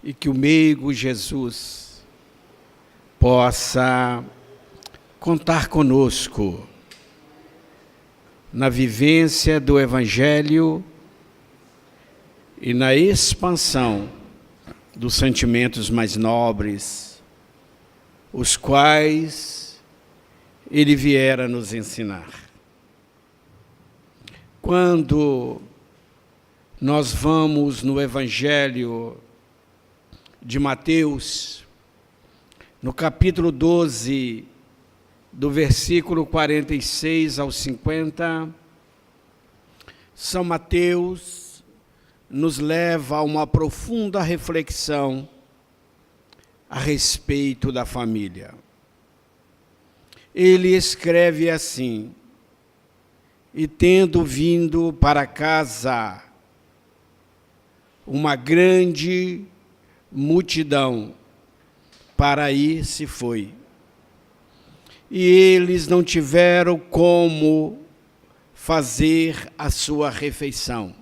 e que o meigo Jesus possa contar conosco na vivência do Evangelho e na expansão dos sentimentos mais nobres, os quais ele viera nos ensinar. Quando nós vamos no Evangelho de Mateus, no capítulo 12, do versículo 46 ao 50, São Mateus nos leva a uma profunda reflexão a respeito da família. Ele escreve assim: e tendo vindo para casa uma grande multidão, para aí se foi. E eles não tiveram como fazer a sua refeição.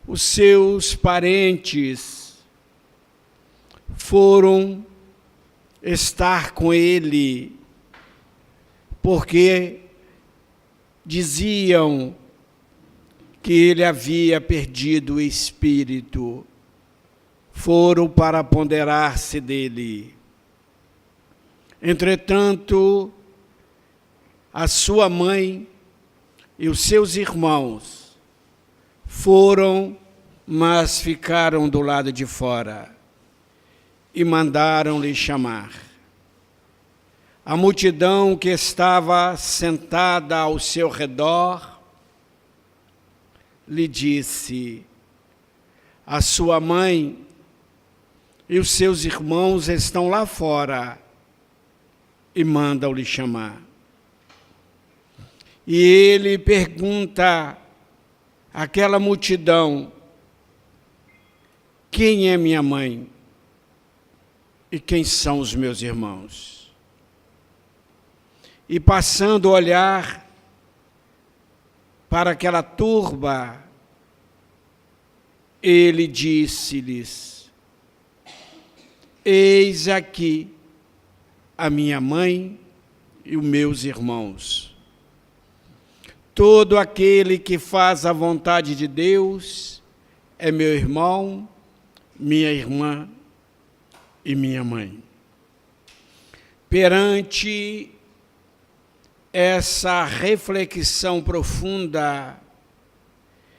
Os seus parentes foram estar com ele, porque diziam que ele havia perdido o espírito. Foram para apoderar-se dele. Entretanto, a sua mãe e os seus irmãos foram, mas ficaram do lado de fora e mandaram-lhe chamar. A multidão que estava sentada ao seu redor lhe disse: a sua mãe e os seus irmãos estão lá fora e mandam-lhe chamar. E ele pergunta àquela multidão: quem é minha mãe e quem são os meus irmãos? E passando a olhar para aquela turba, ele disse-lhes: eis aqui a minha mãe e os meus irmãos. Todo aquele que faz a vontade de Deus é meu irmão, minha irmã e minha mãe. Perante essa reflexão profunda,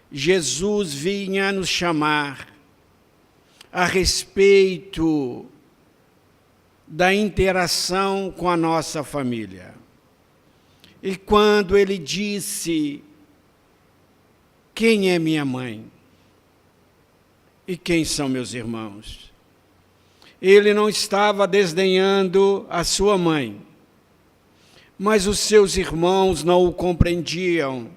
Jesus vinha nos chamar a respeito da interação com a nossa família. E quando ele disse: quem é minha mãe e quem são meus irmãos? Ele não estava desdenhando a sua mãe, mas os seus irmãos não o compreendiam.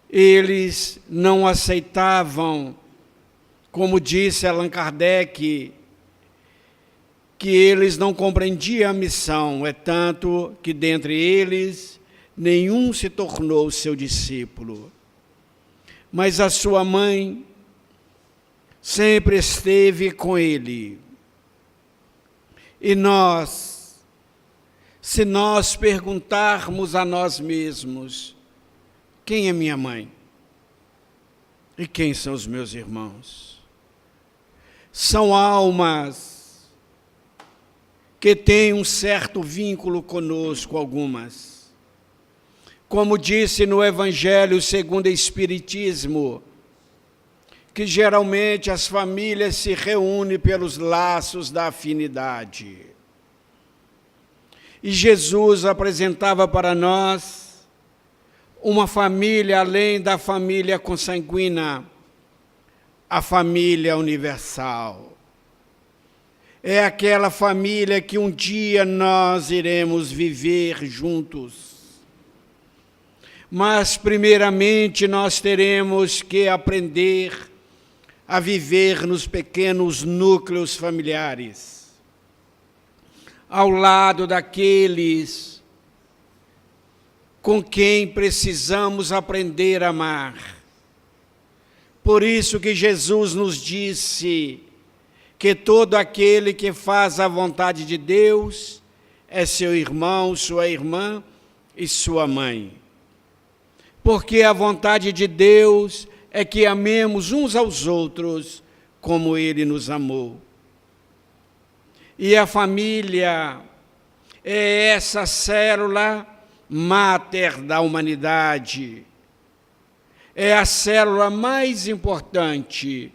Eles não aceitavam, como disse Allan Kardec, que eles não compreendiam a missão, é tanto que dentre eles nenhum se tornou seu discípulo. Mas a sua mãe sempre esteve com ele. E nós, se nós perguntarmos a nós mesmos: quem é minha mãe e quem são os meus irmãos? São almas que têm um certo vínculo conosco, algumas. Como disse no Evangelho segundo o Espiritismo, que geralmente as famílias se reúnem pelos laços da afinidade. E Jesus apresentava para nós uma família além da família consanguínea, a família universal. É aquela família que um dia nós iremos viver juntos. Mas, primeiramente, nós teremos que aprender a viver nos pequenos núcleos familiares, ao lado daqueles com quem precisamos aprender a amar, Por isso que Jesus nos disse que todo aquele que faz a vontade de Deus é seu irmão, sua irmã e sua mãe. Porque a vontade de Deus é que amemos uns aos outros como Ele nos amou. E a família é essa célula máter da humanidade. É a célula mais importante.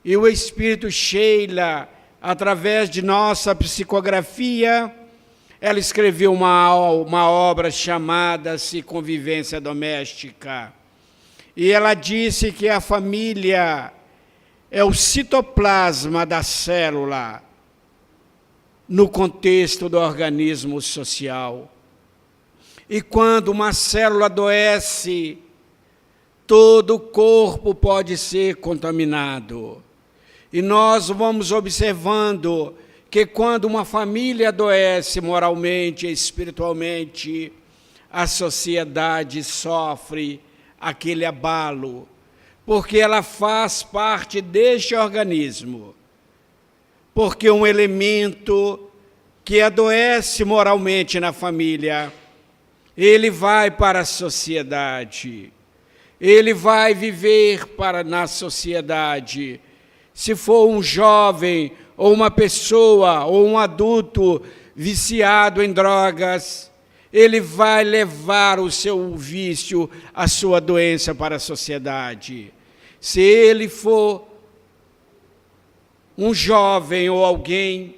E o Espírito Sheila, através de nossa psicografia, ela escreveu uma obra chamada-se Convivência Doméstica. E ela disse que a família é o citoplasma da célula no contexto do organismo social. E quando uma célula adoece, todo o corpo pode ser contaminado. E nós vamos observando que quando uma família adoece moralmente e espiritualmente, a sociedade sofre aquele abalo, porque ela faz parte deste organismo. Porque um elemento que adoece moralmente na família, ele vai para a sociedade, ele vai viver na sociedade. Se for um jovem, ou uma pessoa, ou um adulto viciado em drogas, ele vai levar o seu vício, a sua doença para a sociedade. Se ele for um jovem ou alguém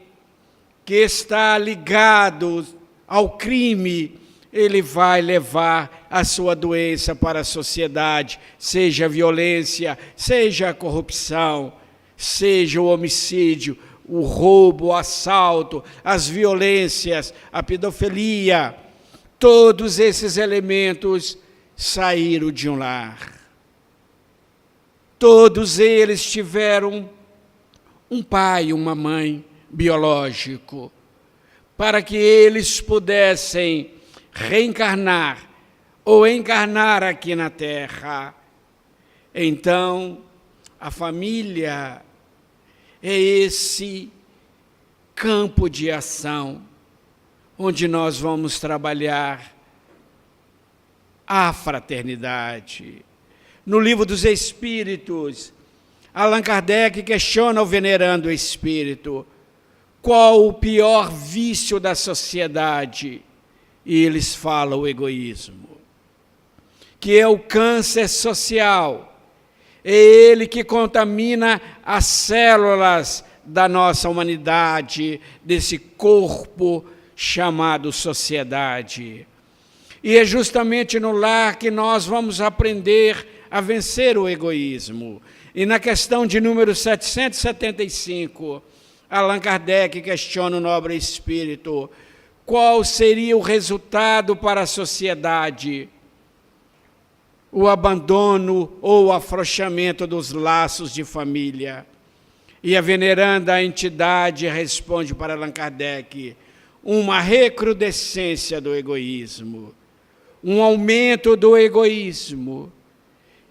que está ligado ao crime, ele vai levar a sua doença para a sociedade, seja a violência, seja a corrupção, seja o homicídio, o roubo, o assalto, as violências, a pedofilia. Todos esses elementos saíram de um lar. Todos eles tiveram um pai e uma mãe biológico, para que eles pudessem reencarnar ou encarnar aqui na Terra. Então, a família é esse campo de ação onde nós vamos trabalhar a fraternidade. No Livro dos Espíritos, Allan Kardec questiona o venerando espírito qual o pior vício da sociedade, e eles falam o egoísmo, que é o câncer social. É ele que contamina as células da nossa humanidade, desse corpo chamado sociedade. E é justamente no lar que nós vamos aprender a vencer o egoísmo. E na questão de número 775, Allan Kardec questiona o nobre espírito qual seria o resultado para a sociedade: o abandono ou o afrouxamento dos laços de família. E a veneranda entidade responde para Allan Kardec: uma recrudescência do egoísmo, um aumento do egoísmo.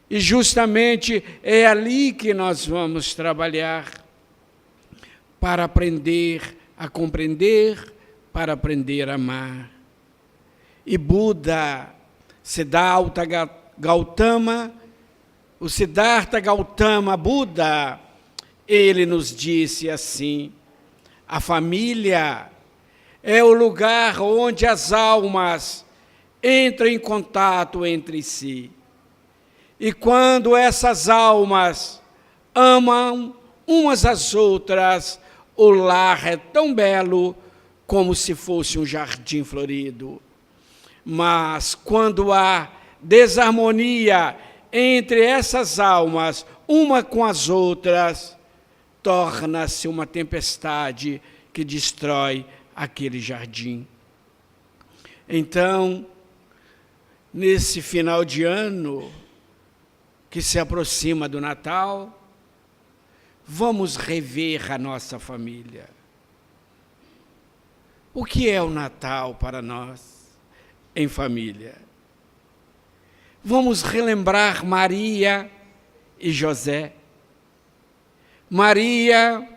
E justamente é ali que nós vamos trabalhar para aprender a compreender, para aprender a amar. E Buda, Siddhartha Gautama, o Siddhartha Gautama Buda, ele nos disse assim: a família é o lugar onde as almas entram em contato entre si. E quando essas almas amam umas às outras, o lar é tão belo como se fosse um jardim florido. Mas quando há desarmonia entre essas almas, uma com as outras, torna-se uma tempestade que destrói aquele jardim. Então, nesse final de ano, que se aproxima do Natal, vamos rever a nossa família. O que é o Natal para nós em família? Vamos relembrar Maria e José. Maria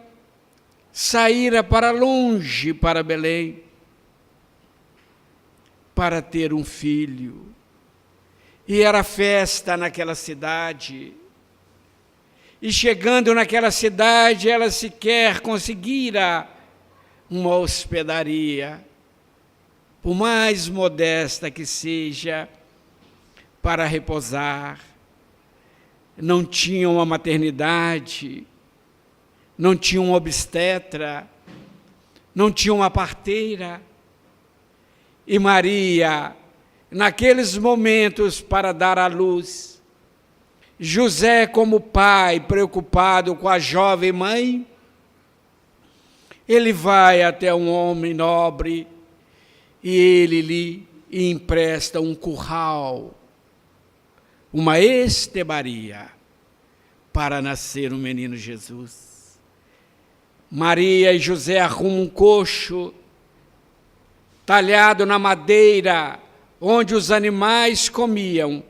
saíra para longe, para Belém, para ter um filho. E era festa naquela cidade. E chegando naquela cidade, ela sequer conseguira uma hospedaria, por mais modesta que seja, para repousar. Não tinha uma maternidade, não tinha um obstetra, não tinha uma parteira. E Maria, naqueles momentos para dar à luz, José, como pai, preocupado com a jovem mãe, ele vai até um homem nobre e ele lhe empresta um curral, uma estebaria, para nascer o menino Jesus. Maria e José arrumam um coxo talhado na madeira onde os animais comiam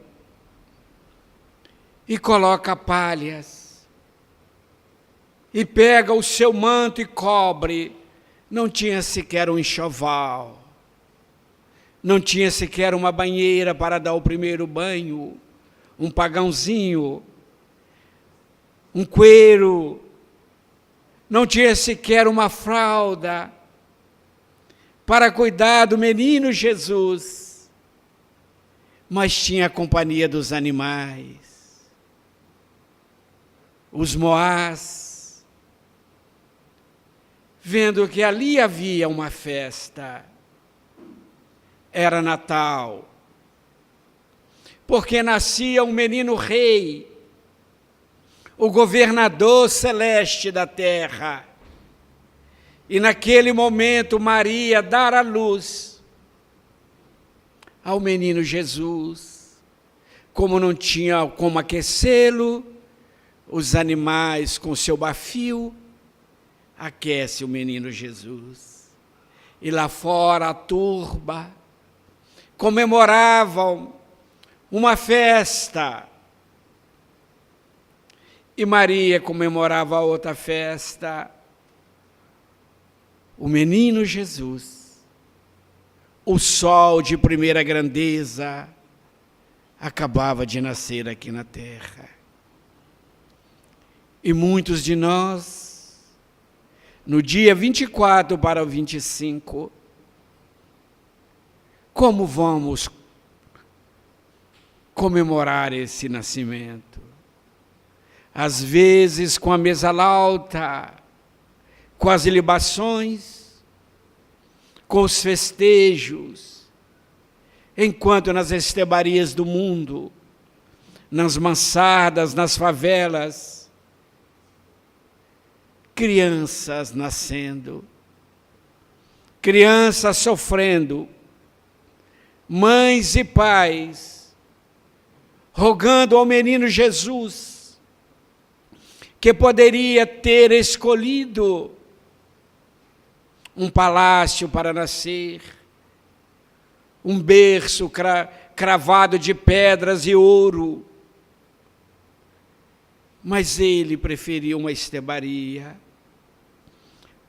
e coloca palhas e pega o seu manto e cobre. Não tinha sequer um enxoval, não tinha sequer uma banheira para dar o primeiro banho, um pagãozinho, um cueiro, não tinha sequer uma fralda para cuidar do menino Jesus, mas tinha a companhia dos animais, os moás, vendo que ali havia uma festa. Era Natal, porque nascia um menino rei, o governador celeste da terra. E naquele momento Maria dar à luz ao menino Jesus. Como não tinha como aquecê-lo, os animais com seu bafio aquece o menino Jesus. E lá fora a turba comemoravam uma festa. E Maria comemorava outra festa. O menino Jesus, o sol de primeira grandeza, acabava de nascer aqui na terra. E muitos de nós, no dia 24 para o 25, como vamos comemorar esse nascimento? Às vezes com a mesa lauta, com as libações, com os festejos, enquanto nas estebarias do mundo, nas mansardas, nas favelas, crianças nascendo, crianças sofrendo, mães e pais rogando ao menino Jesus, que poderia ter escolhido um palácio para nascer, um berço cravado de pedras e ouro, mas ele preferiu uma estebaria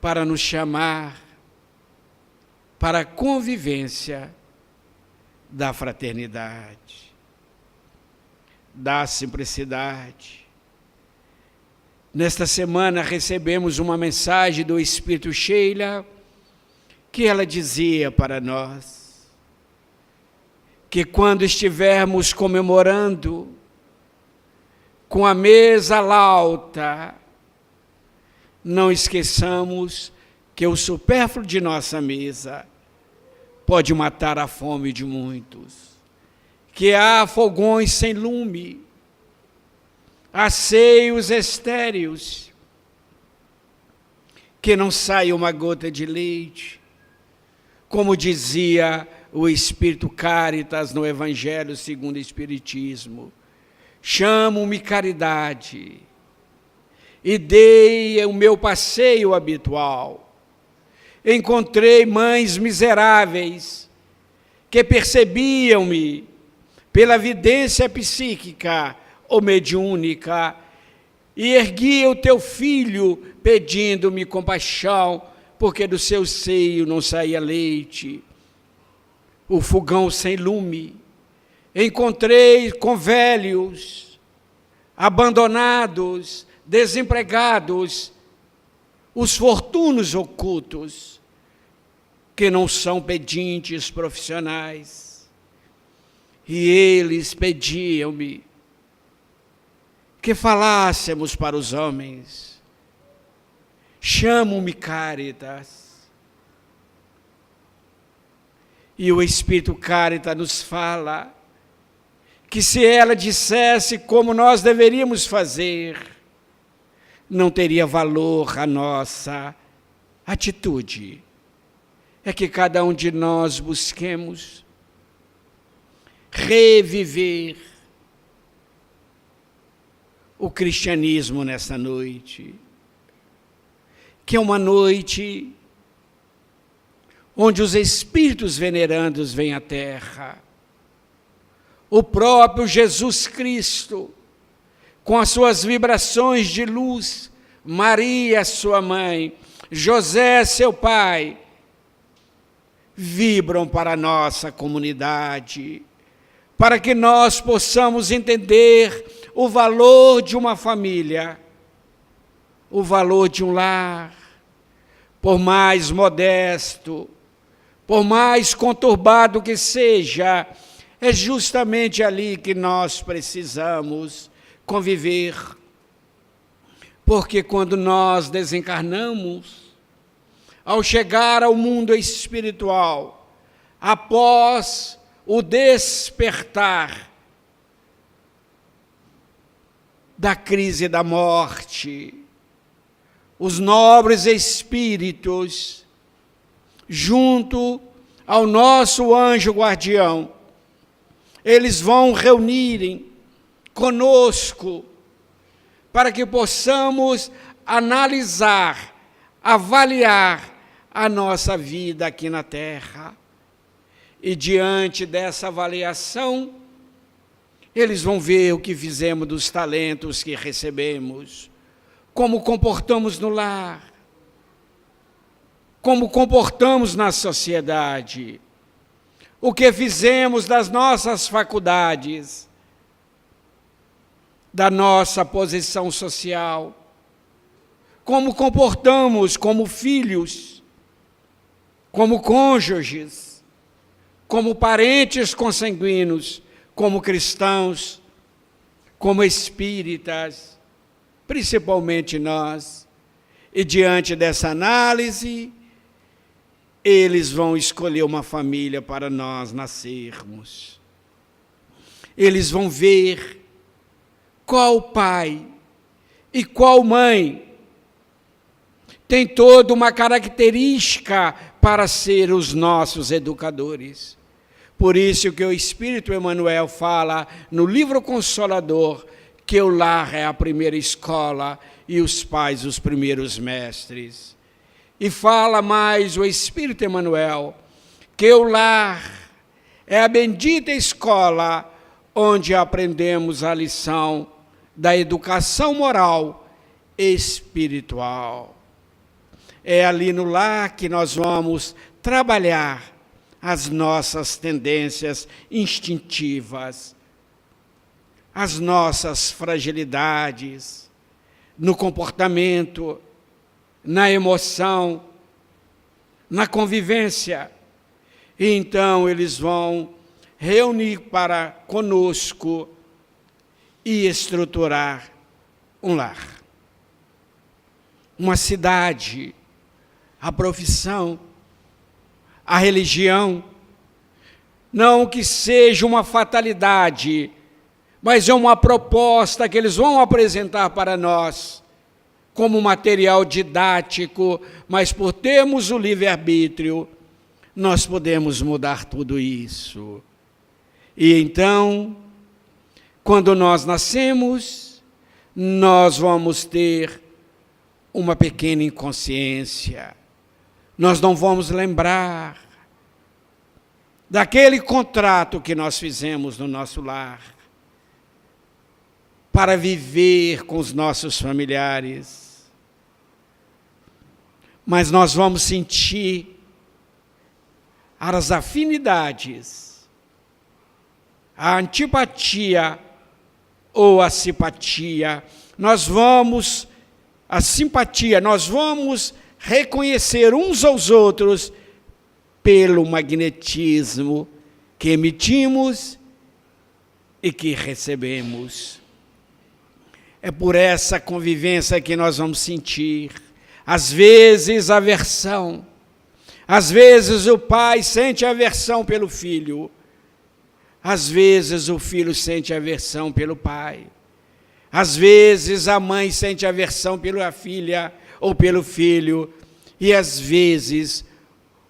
para nos chamar para a convivência da fraternidade, da simplicidade. Nesta semana recebemos uma mensagem do Espírito Sheila, que ela dizia para nós que quando estivermos comemorando com a mesa lauta, não esqueçamos que o supérfluo de nossa mesa pode matar a fome de muitos, que há fogões sem lume, há seios estéreis, que não sai uma gota de leite, como dizia o Espírito Caritas no Evangelho segundo o Espiritismo. Chamo-me caridade e dei o meu passeio habitual. Encontrei mães miseráveis que percebiam-me pela vidência psíquica ou mediúnica, e erguia o teu filho, pedindo-me compaixão, porque do seu seio não saía leite, o fogão sem lume. Encontrei com velhos, abandonados, desempregados, os fortunos ocultos, que não são pedintes profissionais. E eles pediam-me que falássemos para os homens. Chamo-me Caritas. E o Espírito Caritas nos fala que se ela dissesse como nós deveríamos fazer, não teria valor a nossa atitude. É que cada um de nós busquemos reviver o cristianismo nessa noite, que é uma noite onde os espíritos venerandos vêm à terra. O próprio Jesus Cristo, com as suas vibrações de luz, Maria, sua mãe, José, seu pai, vibram para a nossa comunidade, para que nós possamos entender o valor de uma família, o valor de um lar, por mais modesto, por mais conturbado que seja, é justamente ali que nós precisamos conviver. Porque quando nós desencarnamos, ao chegar ao mundo espiritual, após o despertar da crise da morte, os nobres espíritos, junto ao nosso anjo guardião, eles vão reunirem conosco para que possamos analisar, avaliar a nossa vida aqui na Terra. E diante dessa avaliação, eles vão ver o que fizemos dos talentos que recebemos, como comportamos no lar, como comportamos na sociedade, o que fizemos das nossas faculdades, da nossa posição social, como comportamos como filhos, como cônjuges, como parentes consanguíneos, como cristãos, como espíritas, principalmente nós. E diante dessa análise, eles vão escolher uma família para nós nascermos. Eles vão ver qual pai e qual mãe tem toda uma característica para ser os nossos educadores. Por isso que o Espírito Emmanuel fala no livro Consolador que o lar é a primeira escola e os pais os primeiros mestres. E fala mais o Espírito Emmanuel que o lar é a bendita escola onde aprendemos a lição da educação moral e espiritual. É ali no lar que nós vamos trabalhar as nossas tendências instintivas, as nossas fragilidades no comportamento, na emoção, na convivência. E então eles vão reunir para conosco e estruturar um lar, uma cidade, a profissão, a religião. Não que seja uma fatalidade, mas é uma proposta que eles vão apresentar para nós como material didático, mas por termos o livre-arbítrio, nós podemos mudar tudo isso. E então, quando nós nascemos, nós vamos ter uma pequena inconsciência. Nós não vamos lembrar daquele contrato que nós fizemos no nosso lar. para viver com os nossos familiares. Mas nós vamos sentir as afinidades, a antipatia ou a simpatia. A simpatia, nós vamos reconhecer uns aos outros pelo magnetismo que emitimos e que recebemos. É por essa convivência que nós vamos sentir, às vezes, aversão. Às vezes o pai sente aversão pelo filho. Às vezes o filho sente aversão pelo pai. Às vezes a mãe sente aversão pela filha ou pelo filho. E às vezes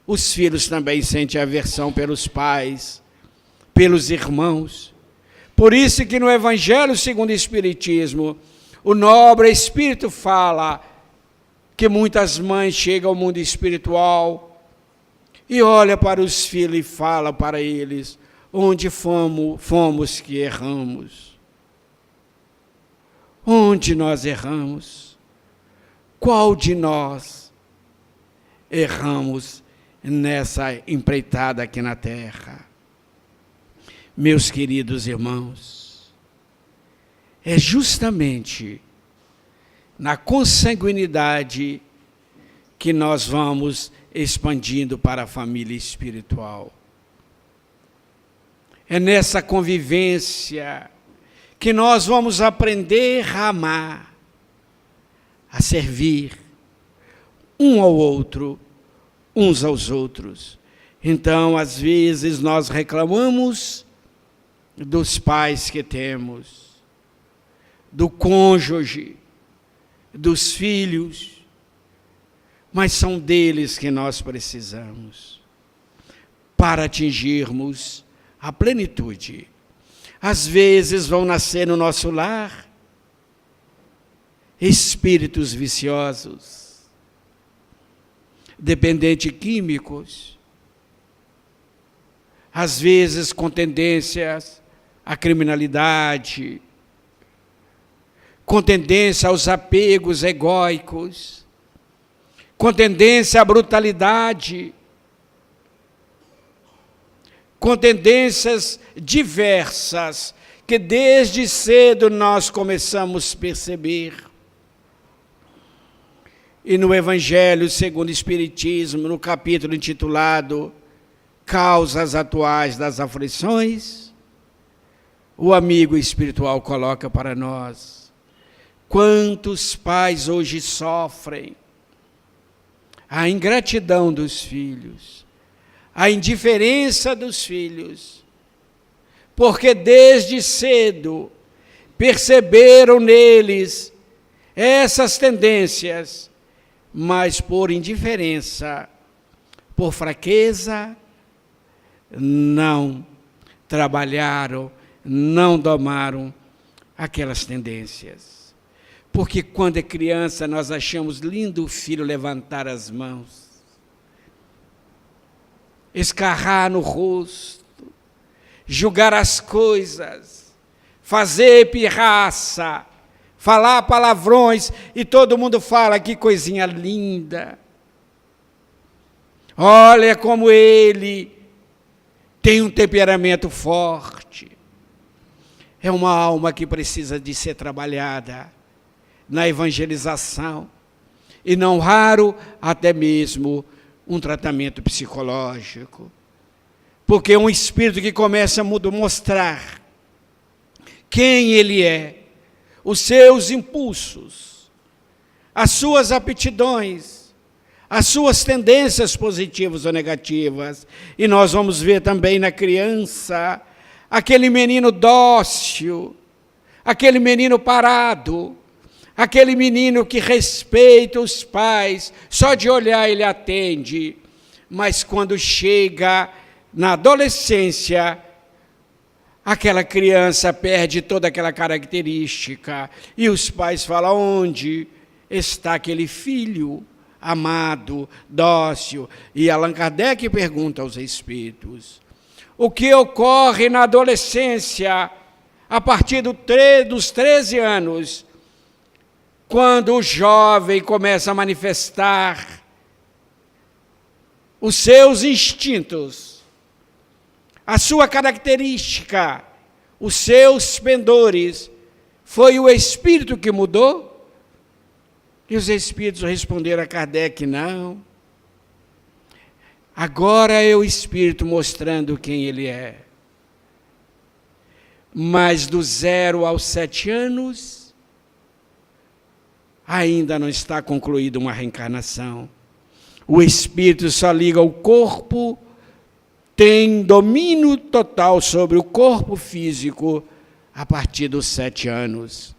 os filhos também sentem aversão pelos pais, pelos irmãos. Por isso que no Evangelho segundo o Espiritismo, o nobre Espírito fala que muitas mães chegam ao mundo espiritual e olham para os filhos e falam para eles: onde fomos que erramos? Onde nós erramos? Qual de nós erramos nessa empreitada aqui na terra? Meus queridos irmãos, é justamente na consanguinidade que nós vamos expandindo para a família espiritual. É nessa convivência que nós vamos aprender a amar, a servir um ao outro, uns aos outros. Então, às vezes, nós reclamamos dos pais que temos, do cônjuge, dos filhos, mas são deles que nós precisamos para atingirmos a plenitude. Às vezes vão nascer no nosso lar espíritos viciosos, dependentes químicos, às vezes com tendências à criminalidade, com tendência aos apegos egóicos, com tendência à brutalidade, com tendências diversas, que desde cedo nós começamos a perceber. E no Evangelho segundo o Espiritismo, no capítulo intitulado Causas Atuais das Aflições, o amigo espiritual coloca para nós: quantos pais hoje sofrem a ingratidão dos filhos, a indiferença dos filhos, porque desde cedo perceberam neles essas tendências, mas por indiferença, por fraqueza, não trabalharam, não domaram aquelas tendências. Porque quando é criança nós achamos lindo o filho levantar as mãos, escarrar no rosto, julgar as coisas, fazer pirraça, falar palavrões, e todo mundo fala: que coisinha linda. Olha como ele tem um temperamento forte. É uma alma que precisa de ser trabalhada na evangelização, e não raro até mesmo um tratamento psicológico, porque é um espírito que começa a mostrar quem ele é, os seus impulsos, as suas aptidões, as suas tendências positivas ou negativas. E nós vamos ver também na criança aquele menino dócil, aquele menino parado, aquele menino que respeita os pais, só de olhar ele atende, mas quando chega na adolescência, aquela criança perde toda aquela característica, e os pais falam: onde está aquele filho amado, dócil? E Allan Kardec pergunta aos espíritos: o que ocorre na adolescência? a partir dos 13 anos, quando o jovem começa a manifestar os seus instintos, a sua característica, os seus pendores, foi o Espírito que mudou? E os Espíritos responderam a Kardec, não. Agora é o Espírito mostrando quem ele é. Mas do 0 aos 7 anos, ainda não está concluída uma reencarnação. O Espírito só liga ao corpo, tem domínio total sobre o corpo físico a partir dos 7 anos.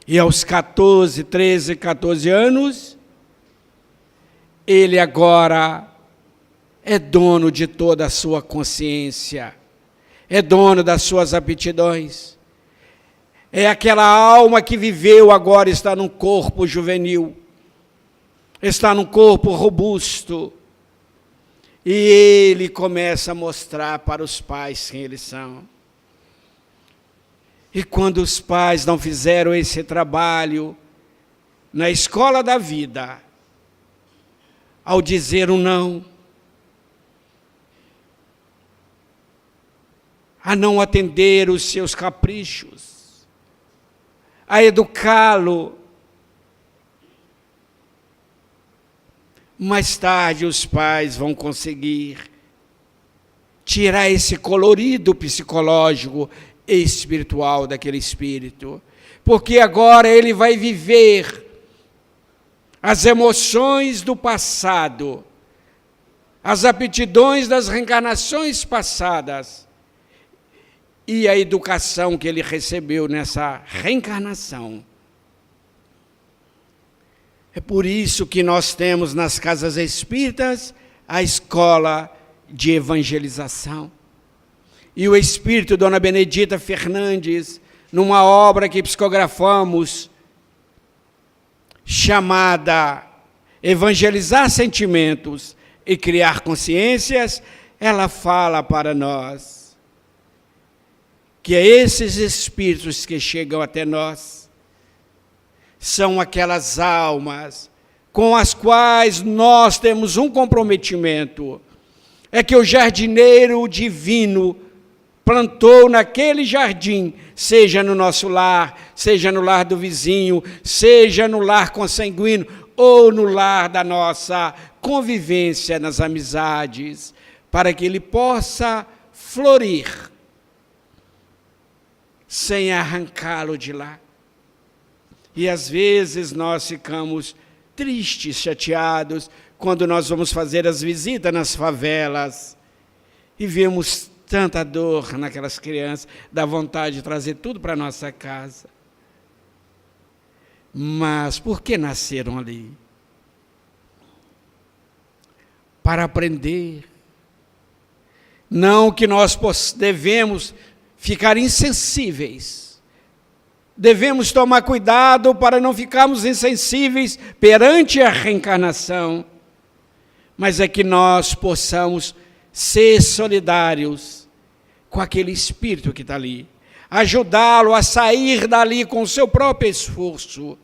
E aos 13, 14 anos, ele agora é dono de toda a sua consciência, é dono das suas aptidões. É aquela alma que viveu, agora está num corpo juvenil, está num corpo robusto. E ele começa a mostrar para os pais quem eles são. E quando os pais não fizeram esse trabalho na escola da vida, ao dizer um não, a não atender os seus caprichos, a educá-lo, mais tarde os pais vão conseguir tirar esse colorido psicológico e espiritual daquele espírito, porque agora ele vai viver as emoções do passado, as aptidões das reencarnações passadas e a educação que ele recebeu nessa reencarnação. É por isso que nós temos nas casas espíritas a escola de evangelização. E o espírito Dona Benedita Fernandes, numa obra que psicografamos, chamada Evangelizar Sentimentos e Criar Consciências, ela fala para nós que esses espíritos que chegam até nós são aquelas almas com as quais nós temos um comprometimento. É que o jardineiro divino plantou naquele jardim, seja no nosso lar, seja no lar do vizinho, seja no lar consanguíneo, ou no lar da nossa convivência nas amizades, para que ele possa florir, sem arrancá-lo de lá. E às vezes nós ficamos tristes, chateados, quando nós vamos fazer as visitas nas favelas e vemos tanta dor naquelas crianças, dá vontade de trazer tudo para a nossa casa. Mas por que nasceram ali? Para aprender. Não que nós devemos ficar insensíveis. Devemos tomar cuidado para não ficarmos insensíveis perante a reencarnação, mas é que nós possamos ser solidários com aquele espírito que está ali, ajudá-lo a sair dali com o seu próprio esforço,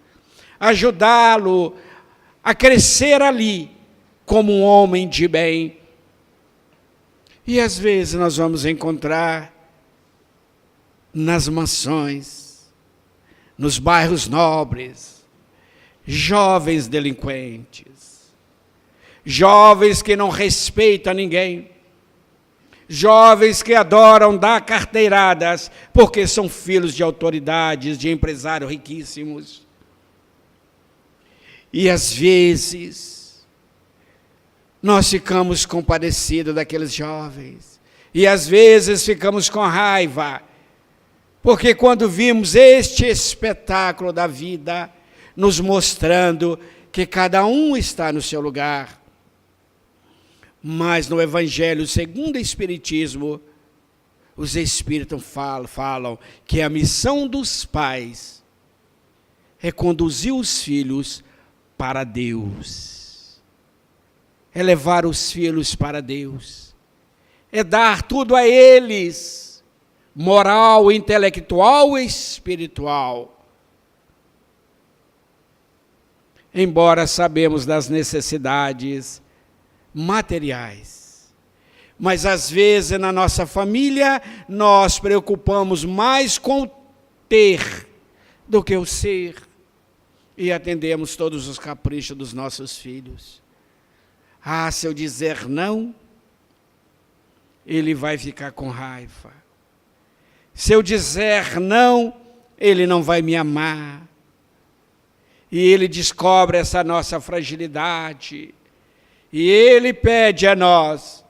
ajudá-lo a crescer ali como um homem de bem. E às vezes nós vamos encontrar nas mansões, nos bairros nobres, jovens delinquentes, jovens que não respeitam ninguém, jovens que adoram dar carteiradas, porque são filhos de autoridades, de empresários riquíssimos. E às vezes, nós ficamos compadecidos daqueles jovens, e às vezes ficamos com raiva, porque quando vimos este espetáculo da vida, nos mostrando que cada um está no seu lugar, mas no Evangelho segundo o Espiritismo, os Espíritos falam que a missão dos pais é conduzir os filhos para Deus, é levar os filhos para Deus, é dar tudo a eles, moral, intelectual e espiritual. Embora sabemos das necessidades materiais, mas às vezes na nossa família nós preocupamos mais com o ter do que o ser, e atendemos todos os caprichos dos nossos filhos. Ah, se eu dizer não, ele vai ficar com raiva. Se eu dizer não, ele não vai me amar. E ele descobre essa nossa fragilidade. E ele pede a nós,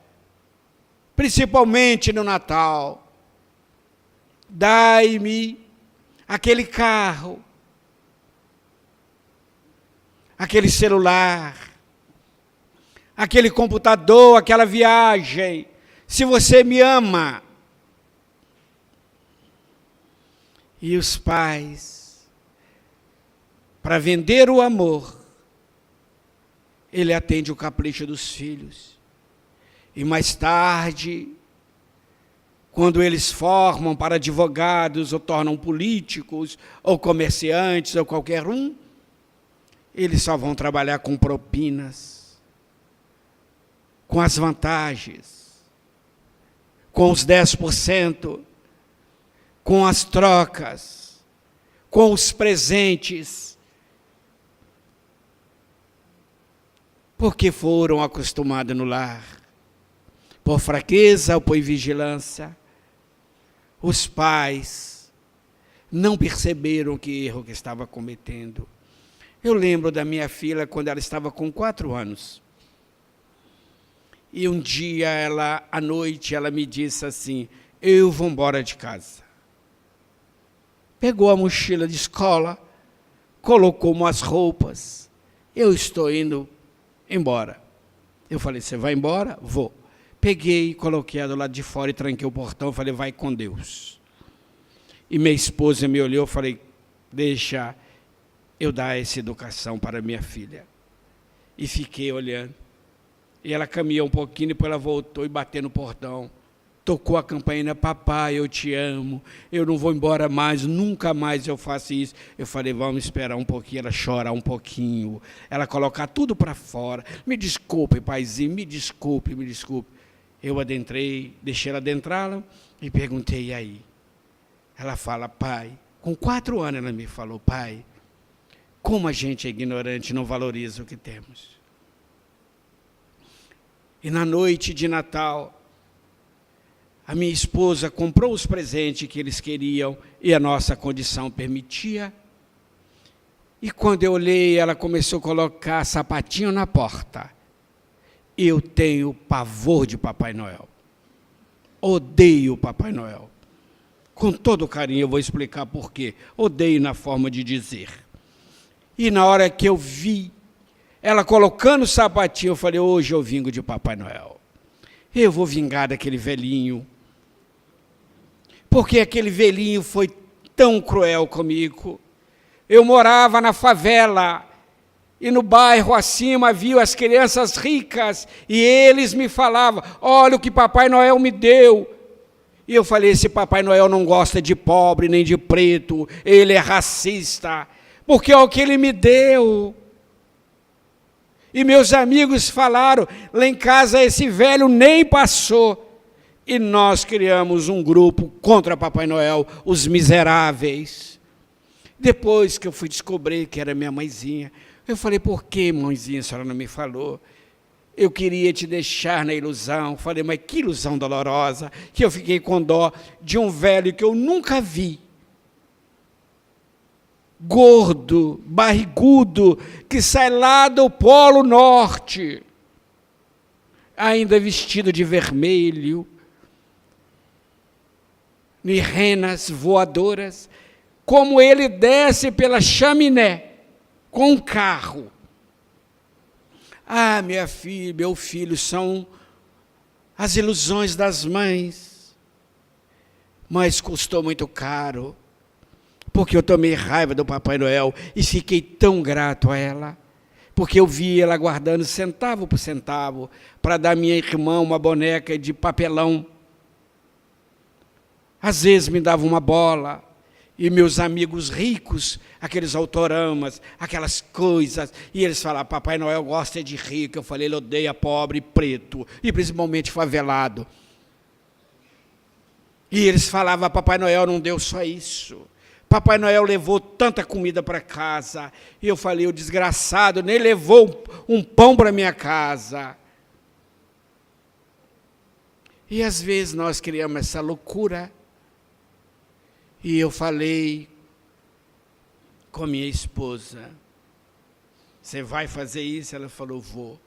principalmente no Natal, dai-me aquele carro, aquele celular, aquele computador, aquela viagem, se você me ama. E os pais, para vender o amor, ele atende o capricho dos filhos. E mais tarde, quando eles formam para advogados, ou tornam políticos, ou comerciantes, ou qualquer um, eles só vão trabalhar com propinas, com as vantagens, com os 10%, com as trocas, com os presentes, porque foram acostumados no lar, por fraqueza ou por vigilância. Os pais não perceberam que erro que estava cometendo. Eu lembro da minha filha quando ela estava com 4 anos. E um dia, à noite, ela me disse assim, eu vou embora de casa. Pegou a mochila de escola, colocou umas roupas. Eu estou indo embora. Eu falei, você vai embora? Vou. Peguei, coloquei ela do lado de fora e tranquei o portão. Falei, vai com Deus. E minha esposa me olhou e falei, deixa eu dar essa educação para minha filha. E fiquei olhando. E ela caminhou um pouquinho, depois ela voltou e bateu no portão. Tocou a campainha, papai, eu te amo, eu não vou embora mais, nunca mais eu faço isso. Eu falei, vamos esperar um pouquinho, ela chorar um pouquinho, ela colocar tudo para fora. Me desculpe, paizinho, me desculpe, me desculpe. Eu adentrei, deixei ela adentrá-la e perguntei, e aí? Ela fala, pai, com 4 anos ela me falou, pai, como a gente é ignorante, não valoriza o que temos. E na noite de Natal, a minha esposa comprou os presentes que eles queriam e a nossa condição permitia. E quando eu olhei, ela começou a colocar sapatinho na porta. Eu tenho pavor de Papai Noel. Odeio Papai Noel. Com todo carinho, eu vou explicar por quê. Odeio na forma de dizer. E na hora que eu vi ela colocando o sapatinho, eu falei, hoje eu vingo de Papai Noel. Eu vou vingar daquele velhinho. Porque aquele velhinho foi tão cruel comigo. Eu morava na favela, e no bairro acima viu as crianças ricas, e eles me falavam, olha o que Papai Noel me deu. E eu falei, esse Papai Noel não gosta de pobre nem de preto, ele é racista, porque é o que ele me deu. E meus amigos falaram, lá em casa esse velho nem passou. E nós criamos um grupo contra Papai Noel, os miseráveis. Depois que eu fui descobrir que era minha mãezinha, eu falei, por que, mãezinha, a senhora não me falou? Eu queria te deixar na ilusão. Falei, mas que ilusão dolorosa, que eu fiquei com dó de um velho que eu nunca vi. Gordo, barrigudo, que sai lá do Polo Norte, ainda vestido de vermelho, e renas voadoras, como ele desce pela chaminé, com um carro. Ah, minha filha, meu filho, são as ilusões das mães, mas custou muito caro, porque eu tomei raiva do Papai Noel e fiquei tão grato a ela, porque eu vi ela guardando centavo por centavo para dar à minha irmã uma boneca de papelão. Às vezes me dava uma bola, e meus amigos ricos, aqueles autoramas, aquelas coisas, e eles falavam, Papai Noel gosta de rico. Eu falei, ele odeia pobre e preto, e principalmente favelado. E eles falavam, Papai Noel não deu só isso. Papai Noel levou tanta comida para casa. E eu falei, o desgraçado nem levou um pão para minha casa. E às vezes nós criamos essa loucura. E eu falei com minha esposa, você vai fazer isso? Ela falou, vou.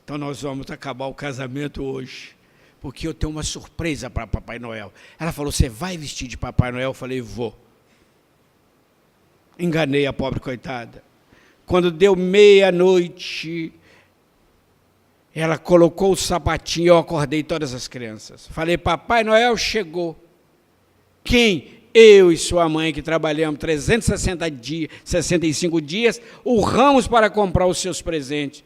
Então nós vamos acabar o casamento hoje, porque eu tenho uma surpresa para Papai Noel. Ela falou, você vai vestir de Papai Noel? Eu falei, vou. Enganei a pobre coitada. Quando deu meia-noite, ela colocou o sapatinho, eu acordei todas as crianças. Falei, Papai Noel chegou. Quem? Eu e sua mãe, que trabalhamos 365 dias, urramos para comprar os seus presentes.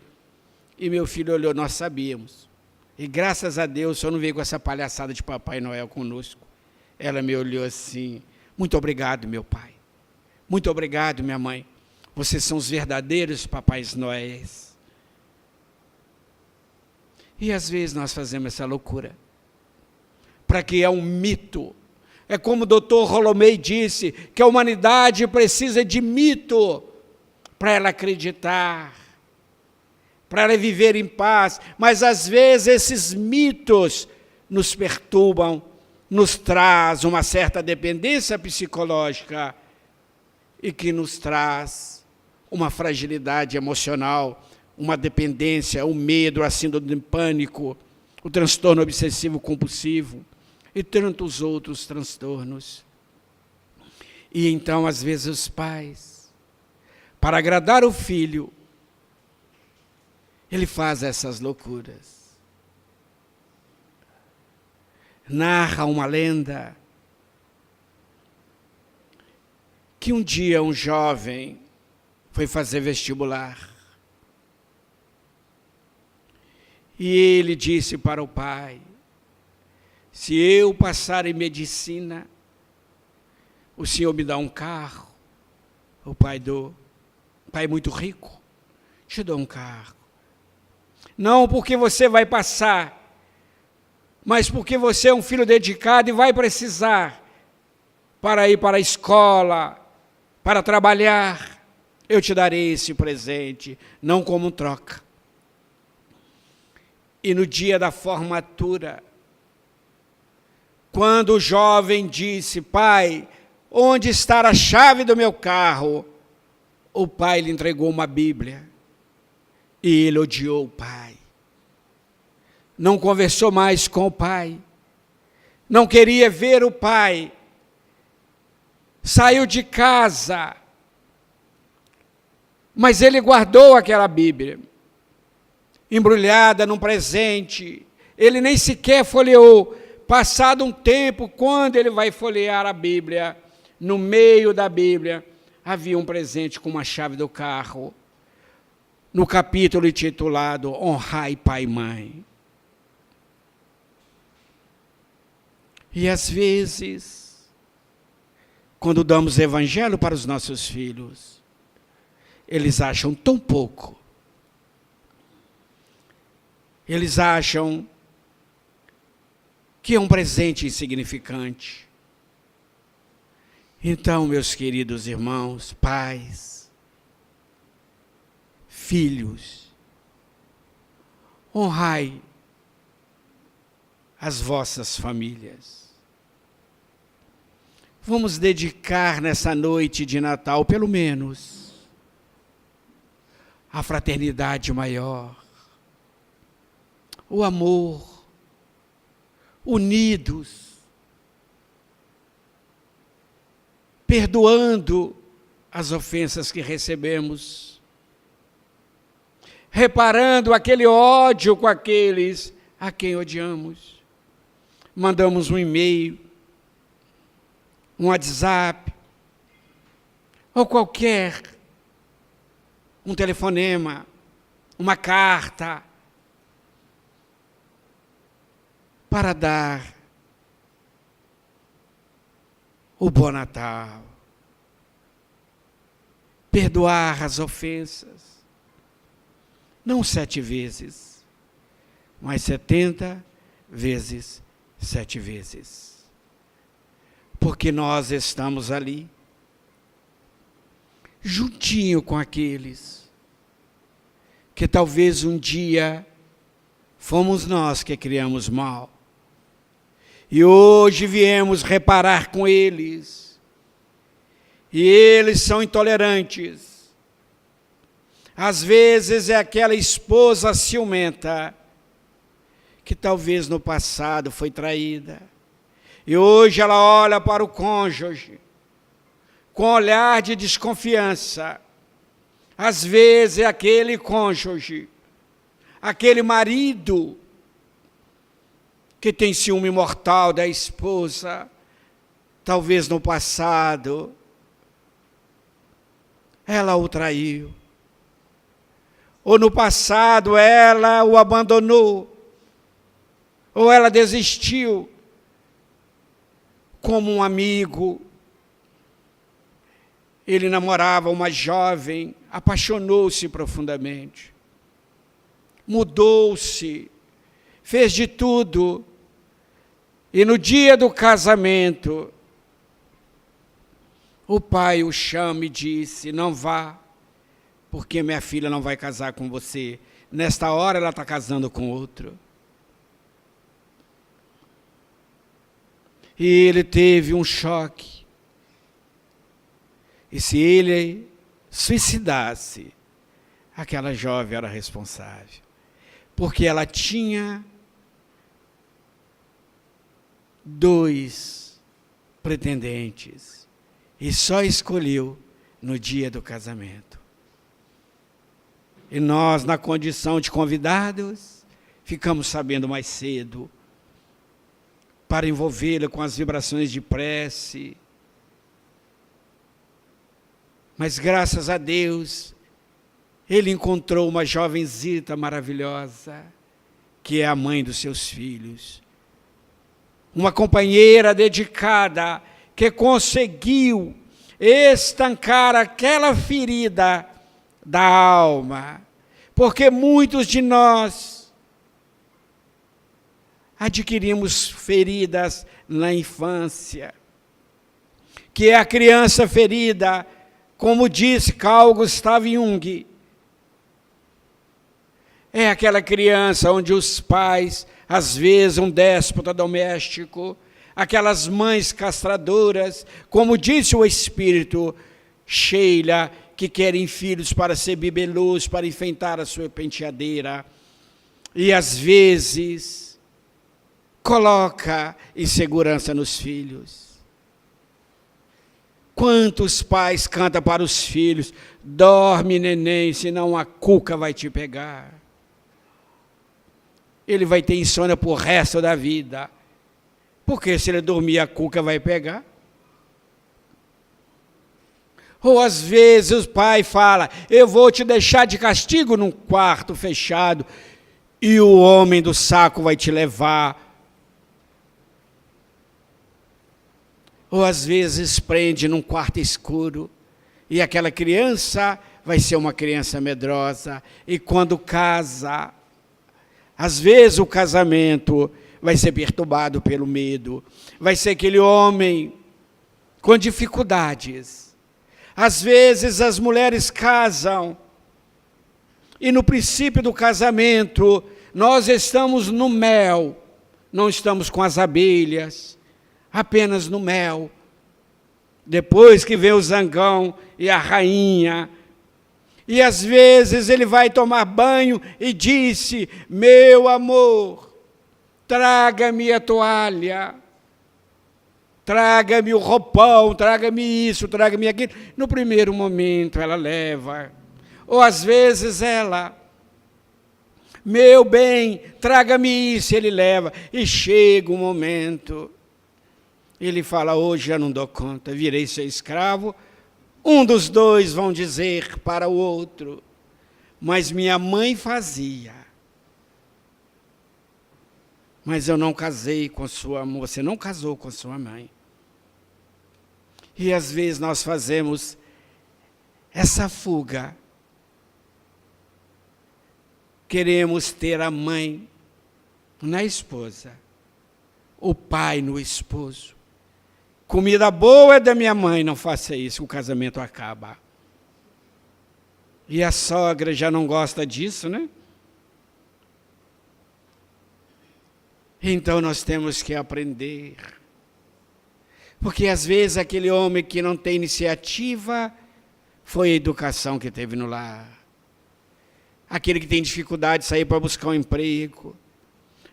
E meu filho olhou, nós sabíamos. E graças a Deus, o senhor não veio com essa palhaçada de Papai Noel conosco. Ela me olhou assim, muito obrigado, meu pai. Muito obrigado, minha mãe. Vocês são os verdadeiros Papais Noéis. E às vezes nós fazemos essa loucura. Para que é um mito. É como o doutor Rolomei disse, que a humanidade precisa de mito para ela acreditar, para ela viver em paz. Mas às vezes esses mitos nos perturbam, nos traz uma certa dependência psicológica e que nos traz uma fragilidade emocional, uma dependência, o medo, a síndrome de pânico, o transtorno obsessivo compulsivo e tantos outros transtornos. E então, às vezes, os pais, para agradar o filho, ele faz essas loucuras. Narra uma lenda que um dia um jovem foi fazer vestibular. E ele disse para o pai, se eu passar em medicina, o senhor me dá um carro. O pai dou. O pai é muito rico, te dou um carro. Não porque você vai passar, mas porque você é um filho dedicado e vai precisar para ir para a escola, para trabalhar. Eu te darei esse presente, não como troca. E no dia da formatura, quando o jovem disse, pai, onde está a chave do meu carro? O pai lhe entregou uma Bíblia. E ele odiou o pai. Não conversou mais com o pai. Não queria ver o pai. Saiu de casa. Mas ele guardou aquela Bíblia, embrulhada num presente. Ele nem sequer folheou. Passado um tempo, quando ele vai folhear a Bíblia, no meio da Bíblia, havia um presente com uma chave do carro, no capítulo intitulado Honrai Pai e Mãe. E às vezes, quando damos evangelho para os nossos filhos, eles acham tão pouco. Eles acham que é um presente insignificante. Então, meus queridos irmãos, pais, filhos, honrai as vossas famílias. Vamos dedicar nessa noite de Natal, pelo menos, a fraternidade maior, o amor, unidos, perdoando as ofensas que recebemos, reparando aquele ódio com aqueles a quem odiamos. Mandamos um e-mail, um WhatsApp, ou um telefonema, uma carta, para dar o bom Natal, perdoar as ofensas, não 7 vezes, mas 70 vezes 7 vezes. Porque nós estamos ali, juntinho com aqueles que talvez um dia fomos nós que criamos mal. E hoje viemos reparar com eles. E eles são intolerantes. Às vezes é aquela esposa ciumenta que talvez no passado foi traída. E hoje ela olha para o cônjuge com olhar de desconfiança. Às vezes é aquele cônjuge, aquele marido que tem ciúme mortal da esposa, talvez no passado ela o traiu, ou no passado ela o abandonou, ou ela desistiu, como um amigo. Ele namorava uma jovem, apaixonou-se profundamente, mudou-se, fez de tudo, e no dia do casamento, o pai o chama e disse: não vá, porque minha filha não vai casar com você. Nesta hora ela está casando com outro. E ele teve um choque. E se ele suicidasse, aquela jovem era responsável. Porque ela tinha 2 pretendentes. E só escolheu no dia do casamento. E nós, na condição de convidados, ficamos sabendo mais cedo para envolvê-la com as vibrações de prece. Mas graças a Deus, ele encontrou uma jovenzita maravilhosa, que é a mãe dos seus filhos. Uma companheira dedicada, que conseguiu estancar aquela ferida da alma. Porque muitos de nós adquirimos feridas na infância, que é a criança ferida, como disse Carl Gustav Jung. É aquela criança onde os pais, às vezes um déspota doméstico, aquelas mães castradoras, como disse o Espírito, Sheila, que querem filhos para ser bibelôs, para enfeitar a sua penteadeira, e às vezes coloca insegurança nos filhos. Quantos pais cantam para os filhos: dorme, neném, senão a cuca vai te pegar. Ele vai ter insônia por resto da vida. Porque se ele dormir, a cuca vai pegar. Ou às vezes o pai fala: eu vou te deixar de castigo num quarto fechado, e o homem do saco vai te levar. Ou às vezes prende num quarto escuro, e aquela criança vai ser uma criança medrosa, e quando casa, às vezes o casamento vai ser perturbado pelo medo, vai ser aquele homem com dificuldades. Às vezes as mulheres casam, e no princípio do casamento, nós estamos no mel, não estamos com as abelhas, apenas no mel. Depois que vem o zangão e a rainha, e às vezes ele vai tomar banho e disse: meu amor, traga-me a toalha, traga-me o roupão, traga-me isso, traga-me aquilo. No primeiro momento ela leva, ou às vezes ela: meu bem, traga-me isso, ele leva, e chega um momento, ele fala: hoje já não dou conta, virei seu escravo. Um dos dois vão dizer para o outro: mas minha mãe fazia. Mas eu não casei com sua mãe, você não casou com sua mãe. E às vezes nós fazemos essa fuga. Queremos ter a mãe na esposa, o pai no esposo. Comida boa é da minha mãe, não faça isso, o casamento acaba. E a sogra já não gosta disso, né? Então nós temos que aprender. Porque às vezes aquele homem que não tem iniciativa foi a educação que teve no lar. Aquele que tem dificuldade de sair para buscar um emprego.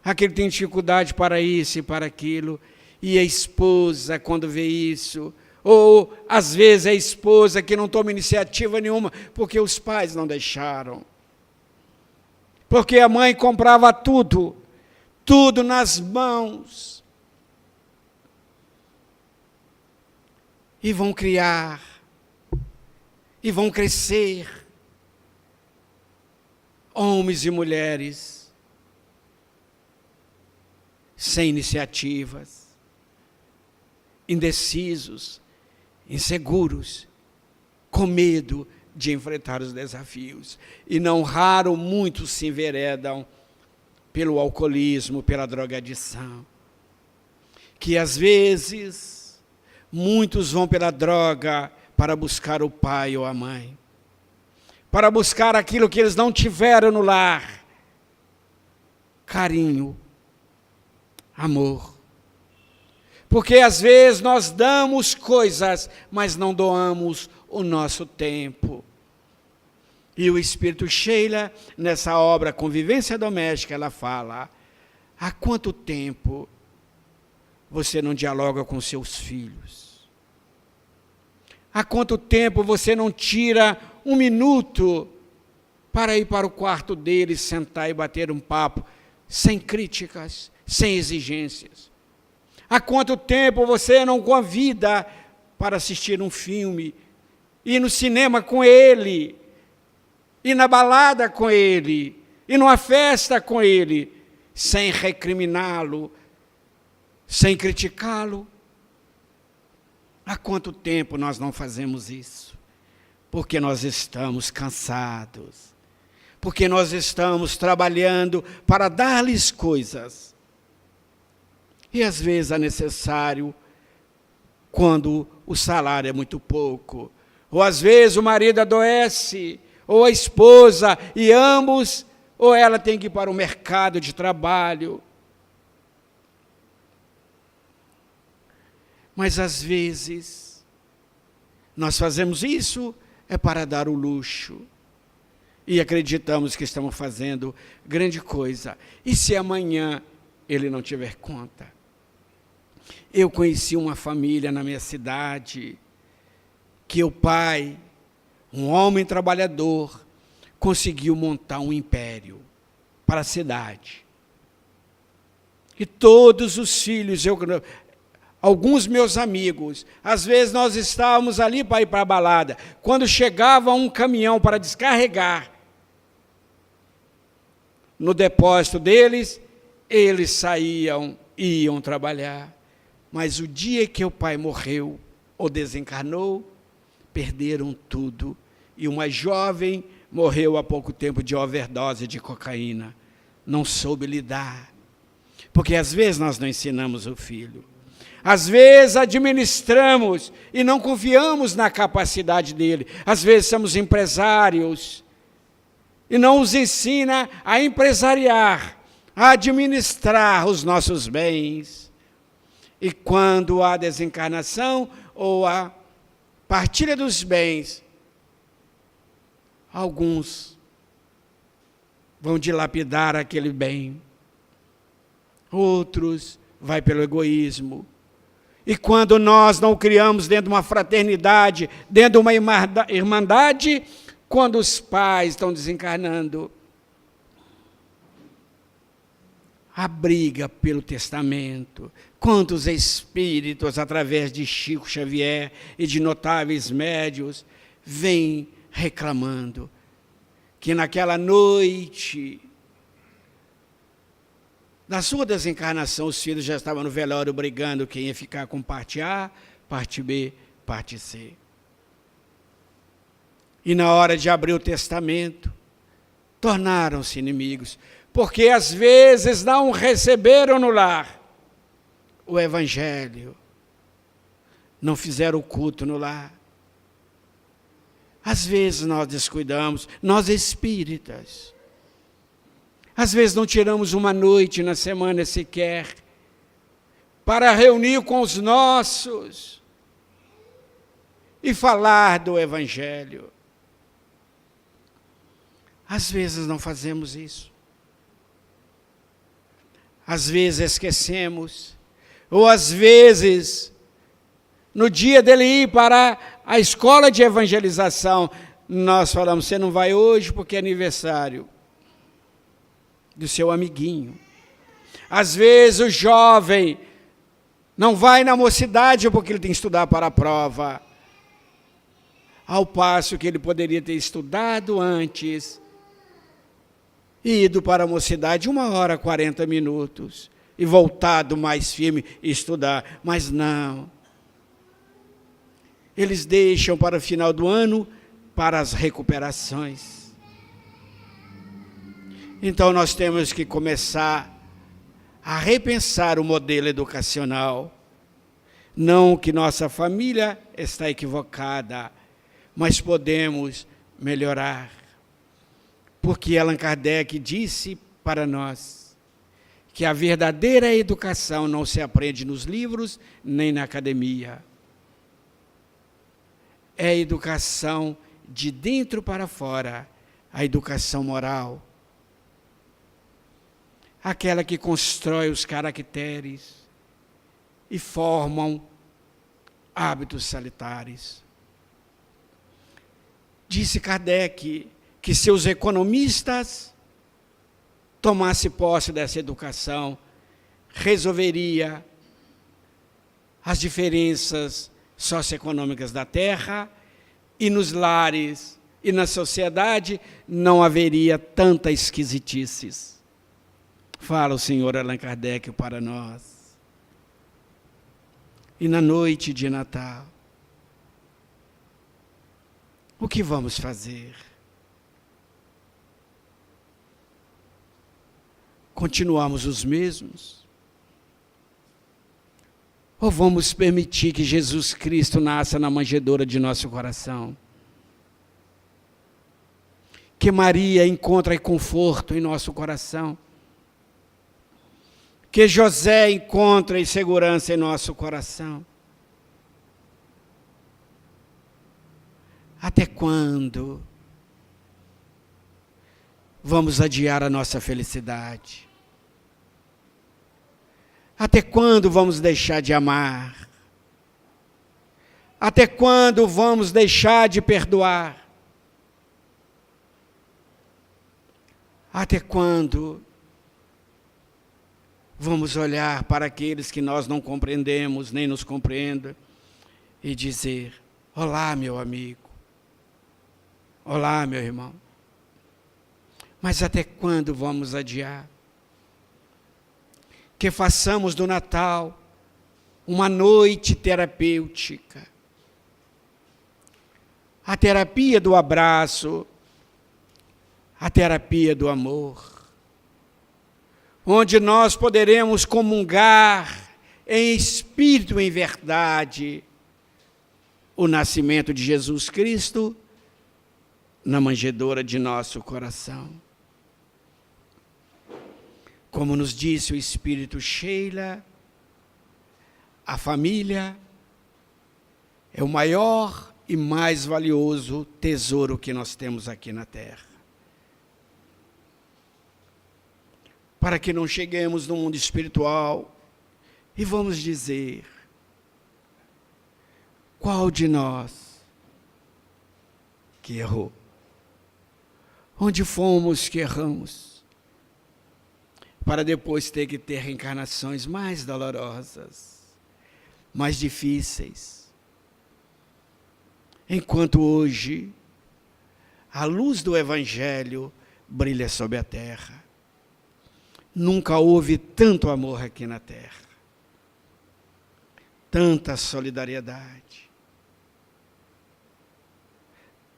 Aquele que tem dificuldade para isso e para aquilo. E a esposa, quando vê isso, ou às vezes a esposa que não toma iniciativa nenhuma, porque os pais não deixaram. Porque a mãe comprava tudo, tudo nas mãos. E vão criar, e vão crescer, homens e mulheres, sem iniciativas, indecisos, inseguros, com medo de enfrentar os desafios. E não raro, muitos se enveredam pelo alcoolismo, pela drogadição. Que às vezes, muitos vão pela droga para buscar o pai ou a mãe. Para buscar aquilo que eles não tiveram no lar. Carinho, amor. Porque às vezes nós damos coisas, mas não doamos o nosso tempo. E o Espírito Sheila, nessa obra Convivência Doméstica, ela fala: há quanto tempo você não dialoga com seus filhos? Há quanto tempo você não tira um minuto para ir para o quarto deles, sentar e bater um papo, sem críticas, sem exigências? Há quanto tempo você não convida para assistir um filme, ir no cinema com ele, ir na balada com ele, ir numa festa com ele, sem recriminá-lo, sem criticá-lo? Há quanto tempo nós não fazemos isso? Porque nós estamos cansados, porque nós estamos trabalhando para dar-lhes coisas. E às vezes é necessário, quando o salário é muito pouco, ou às vezes o marido adoece, ou a esposa, e ambos, ou ela tem que ir para o mercado de trabalho. Mas às vezes, nós fazemos isso é para dar o luxo. E acreditamos que estamos fazendo grande coisa. E se amanhã ele não tiver conta? Eu conheci uma família na minha cidade, que o pai, um homem trabalhador, conseguiu montar um império para a cidade. E todos os filhos, alguns meus amigos, às vezes nós estávamos ali para ir para a balada, quando chegava um caminhão para descarregar no depósito deles, eles saíam e iam trabalhar. Mas o dia que o pai morreu ou desencarnou, perderam tudo. E uma jovem morreu há pouco tempo de overdose de cocaína. Não soube lidar. Porque às vezes nós não ensinamos o filho. Às vezes administramos e não confiamos na capacidade dele. Às vezes somos empresários e não os ensina a empresariar, a administrar os nossos bens. E quando há desencarnação ou a partilha dos bens, alguns vão dilapidar aquele bem, outros vai pelo egoísmo. E quando nós não criamos dentro de uma fraternidade, dentro de uma irmandade, quando os pais estão desencarnando, a briga pelo testamento. Quantos espíritos, através de Chico Xavier e de notáveis médios, vêm reclamando que naquela noite da sua desencarnação, os filhos já estavam no velório brigando quem ia ficar com parte A, parte B, parte C. E na hora de abrir o testamento, tornaram-se inimigos, porque às vezes não receberam no lar o evangelho, não fizeram o culto no lar. Às vezes nós descuidamos, nós espíritas. Às vezes não tiramos uma noite na semana sequer para reunir com os nossos e falar do evangelho. Às vezes não fazemos isso. Às vezes esquecemos. Ou às vezes, no dia dele ir para a escola de evangelização, nós falamos, você não vai hoje porque é aniversário do seu amiguinho. Às vezes o jovem não vai na mocidade porque ele tem que estudar para a prova. Ao passo que ele poderia ter estudado antes e ido para a mocidade 1h40 e voltado mais firme e estudar. Mas não. Eles deixam para o final do ano para as recuperações. Então nós temos que começar a repensar o modelo educacional. Não que nossa família está equivocada, mas podemos melhorar. Porque Allan Kardec disse para nós que a verdadeira educação não se aprende nos livros nem na academia. É a educação de dentro para fora, a educação moral. Aquela que constrói os caracteres e formam hábitos salutares. Disse Kardec que se os economistas tomassem posse dessa educação, resolveria as diferenças socioeconômicas da Terra, e nos lares e na sociedade não haveria tanta esquisitices. Fala o senhor Allan Kardec para nós. E na noite de Natal, o que vamos fazer? Continuamos os mesmos? Ou vamos permitir que Jesus Cristo nasça na manjedoura de nosso coração? Que Maria encontre conforto em nosso coração? Que José encontre segurança em nosso coração? Até quando vamos adiar a nossa felicidade? Até quando vamos deixar de amar? Até quando vamos deixar de perdoar? Até quando vamos olhar para aqueles que nós não compreendemos, nem nos compreendem, e dizer, olá, meu amigo, olá, meu irmão. Mas até quando vamos adiar? Que façamos do Natal uma noite terapêutica. A terapia do abraço, a terapia do amor, onde nós poderemos comungar em espírito e em verdade o nascimento de Jesus Cristo na manjedoura de nosso coração. Como nos disse o Espírito Sheila, a família é o maior e mais valioso tesouro que nós temos aqui na Terra. Para que não cheguemos no mundo espiritual e vamos dizer, qual de nós que errou? Onde fomos que erramos? Para depois ter que ter reencarnações mais dolorosas, mais difíceis. Enquanto hoje, a luz do Evangelho brilha sobre a terra. Nunca houve tanto amor aqui na terra. Tanta solidariedade.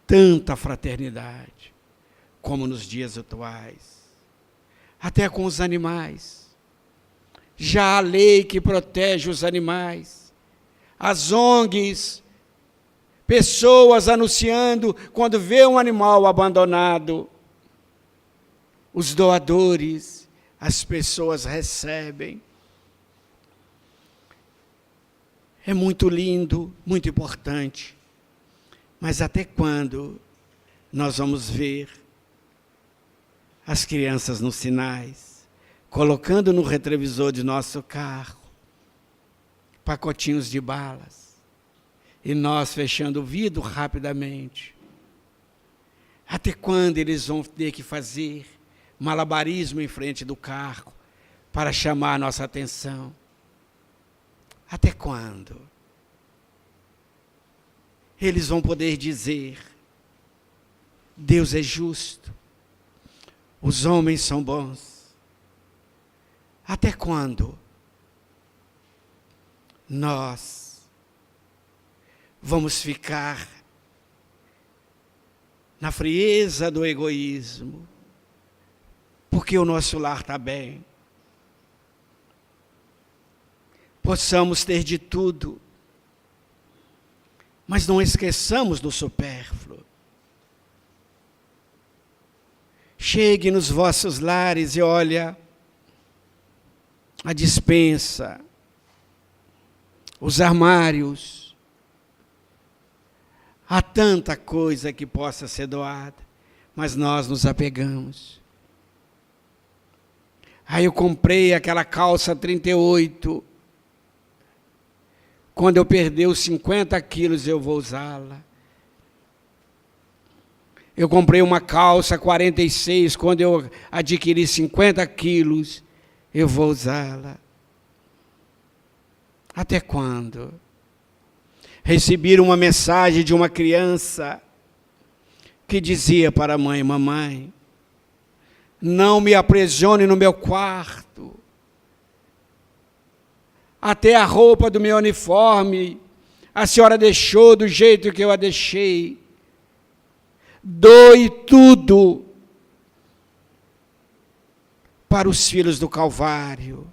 tanta fraternidade como nos dias atuais, até com os animais. Já há lei que protege os animais, as ONGs, pessoas anunciando quando vê um animal abandonado, os doadores, as pessoas recebem. É muito lindo, muito importante, mas até quando nós vamos ver as crianças nos sinais, colocando no retrovisor de nosso carro pacotinhos de balas, e nós fechando o vidro rapidamente? Até quando eles vão ter que fazer malabarismo em frente do carro para chamar a nossa atenção? Até quando eles vão poder dizer: Deus é justo, os homens são bons? Até quando nós vamos ficar na frieza do egoísmo, porque o nosso lar está bem? Possamos ter de tudo, mas não esqueçamos do supérfluo. Chegue nos vossos lares e olha a despensa, os armários. Há tanta coisa que possa ser doada, mas nós nos apegamos. Aí eu comprei aquela calça 38. Quando eu perder os 50 quilos, eu vou usá-la. Eu comprei uma calça 46, quando eu adquirir 50 quilos, eu vou usá-la. Até quando? Recebi uma mensagem de uma criança que dizia para a mãe: mamãe, não me aprisione no meu quarto. Até a roupa do meu uniforme a senhora deixou do jeito que eu a deixei. Doe tudo para os filhos do Calvário.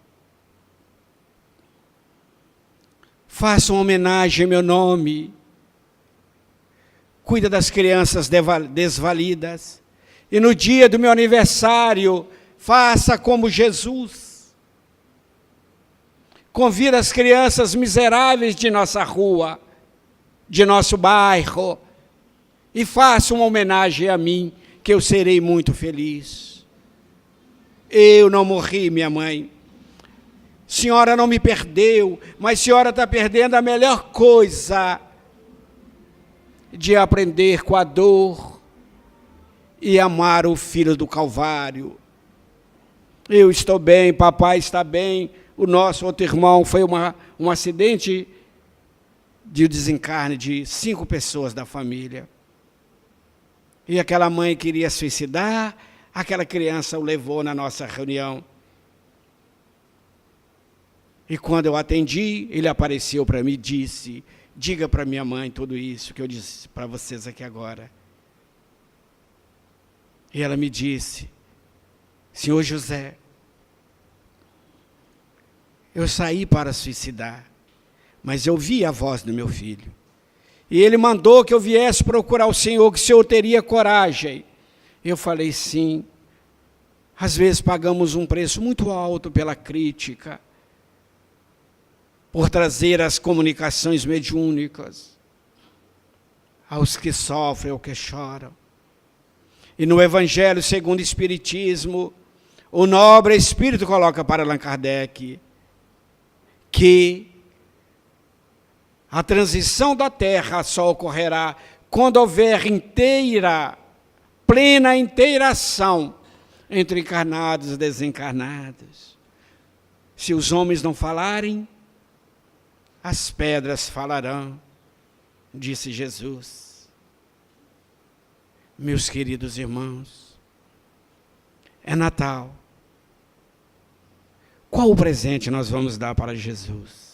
Faça uma homenagem em meu nome. Cuida das crianças desvalidas. E no dia do meu aniversário, faça como Jesus. Convida as crianças miseráveis de nossa rua, de nosso bairro, e faça uma homenagem a mim, que eu serei muito feliz. Eu não morri, minha mãe. Senhora não me perdeu, mas a senhora está perdendo a melhor coisa de aprender com a dor e amar o filho do Calvário. Eu estou bem, papai está bem. O nosso outro irmão foi um acidente de desencarne de 5 pessoas da família. E aquela mãe queria suicidar, aquela criança o levou na nossa reunião. E quando eu atendi, ele apareceu para mim e disse: diga para minha mãe tudo isso que eu disse para vocês aqui agora. E ela me disse: senhor José, eu saí para suicidar, mas eu vi a voz do meu filho. E ele mandou que eu viesse procurar o Senhor, que o Senhor teria coragem. Eu falei: sim. Às vezes pagamos um preço muito alto pela crítica, por trazer as comunicações mediúnicas aos que sofrem ou que choram. E no Evangelho segundo o Espiritismo, o nobre Espírito coloca para Allan Kardec que a transição da Terra só ocorrerá quando houver plena inteiração entre encarnados e desencarnados. Se os homens não falarem, as pedras falarão, disse Jesus. Meus queridos irmãos, é Natal. Qual o presente nós vamos dar para Jesus?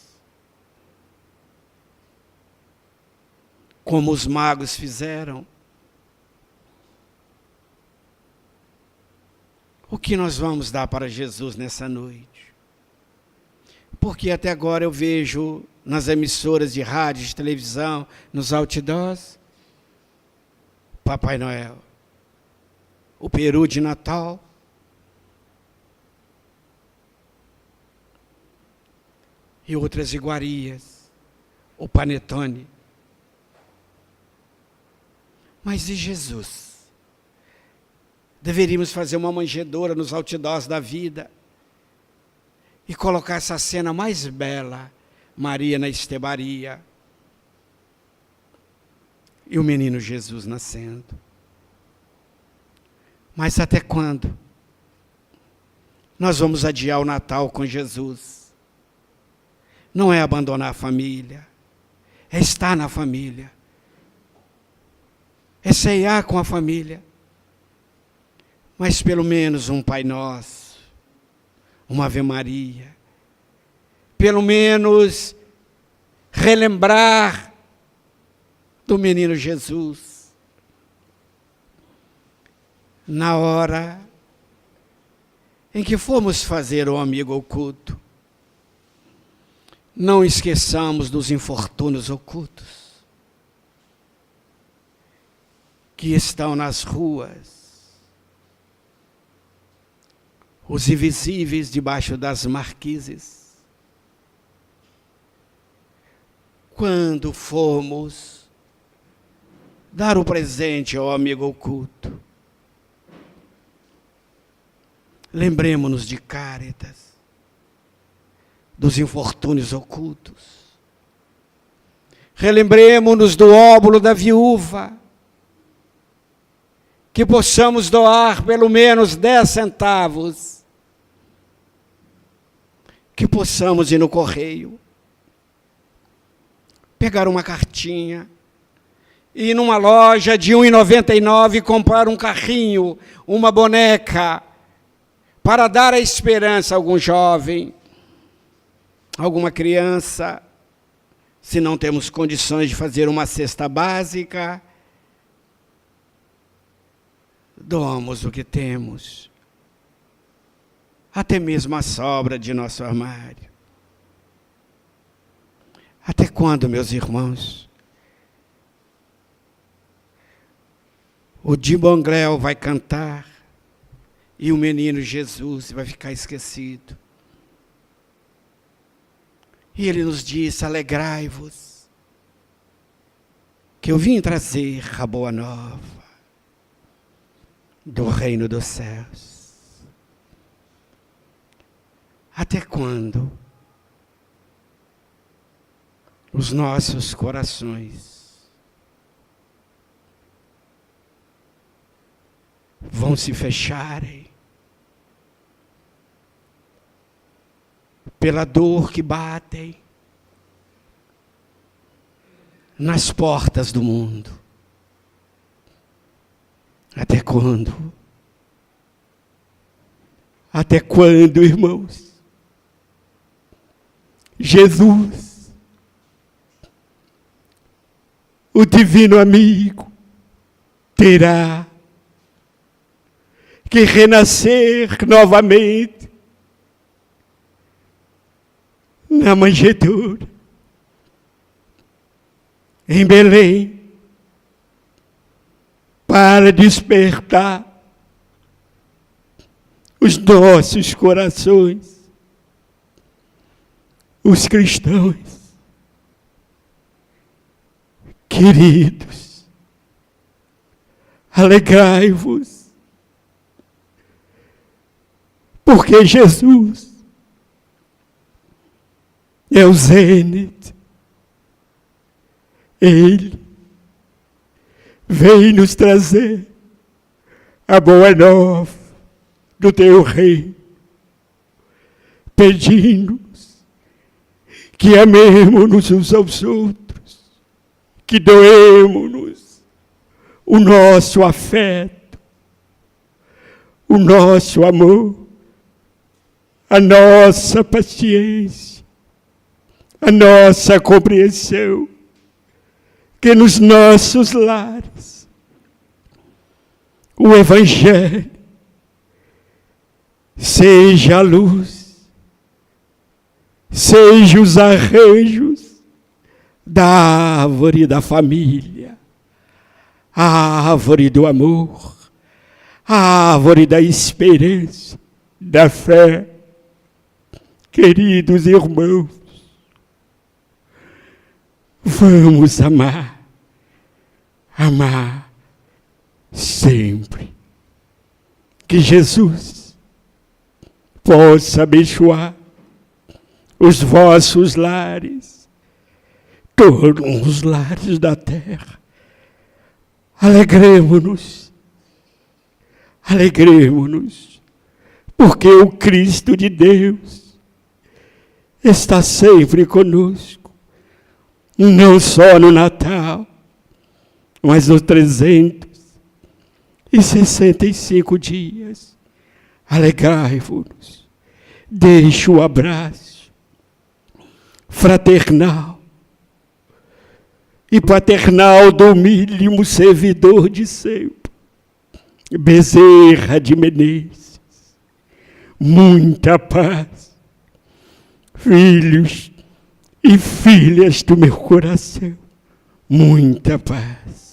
Como os magos fizeram, que nós vamos dar para Jesus nessa noite? Porque até agora eu vejo nas emissoras de rádio, de televisão, nos outdoors, Papai Noel, o peru de Natal, e outras iguarias, o panetone. Mas e Jesus? Deveríamos fazer uma manjedoura nos outdoors da vida e colocar essa cena mais bela, Maria na estebaria e o menino Jesus nascendo. Mas até quando nós vamos adiar o Natal com Jesus? Não é abandonar a família, é estar na família, é ceiar com a família, mas pelo menos um Pai Nosso, uma Ave Maria, pelo menos relembrar do menino Jesus, na hora em que fomos fazer o amigo oculto. Não esqueçamos dos infortúnios ocultos que estão nas ruas, os invisíveis debaixo das marquises. Quando formos dar o presente ao amigo oculto, lembremos-nos de Cáritas, dos infortúnios ocultos. Relembremos-nos do óbolo da viúva, que possamos doar pelo menos 10 centavos, que possamos ir no correio, pegar uma cartinha, ir numa loja de R$ 1,99 e comprar um carrinho, uma boneca, para dar a esperança a algum jovem, alguma criança. Se não temos condições de fazer uma cesta básica, doamos o que temos, até mesmo a sobra de nosso armário. Até quando, meus irmãos? O Dibonglel vai cantar e o menino Jesus vai ficar esquecido. E ele nos disse: alegrai-vos, que eu vim trazer a boa nova do reino dos céus. Até quando os nossos corações vão se fecharem pela dor que batem nas portas do mundo? Até quando? Até quando, irmãos? Jesus, o divino amigo, terá que renascer novamente na manjedoura, em Belém, para despertar os nossos corações, os cristãos. Queridos, alegrai-vos, porque Jesus é o zênite. Ele veio nos trazer a boa nova do teu reino, pedindo-nos que amemos-nos uns aos outros, que doemos-nos o nosso afeto, o nosso amor, a nossa paciência, a nossa compreensão, que nos nossos lares o Evangelho seja a luz, seja os arranjos da árvore da família, a árvore do amor, a árvore da esperança, da fé. Queridos irmãos, vamos amar, amar sempre. Que Jesus possa abençoar os vossos lares, todos os lares da terra. Alegremo-nos, alegremo-nos, porque o Cristo de Deus está sempre conosco, não só no Natal, mas nos 365 dias. Alegrai-vos, deixe o abraço fraternal e paternal do humílimo servidor de sempre, Bezerra de Menezes. Muita paz, filhos e filhas do meu coração, muita paz.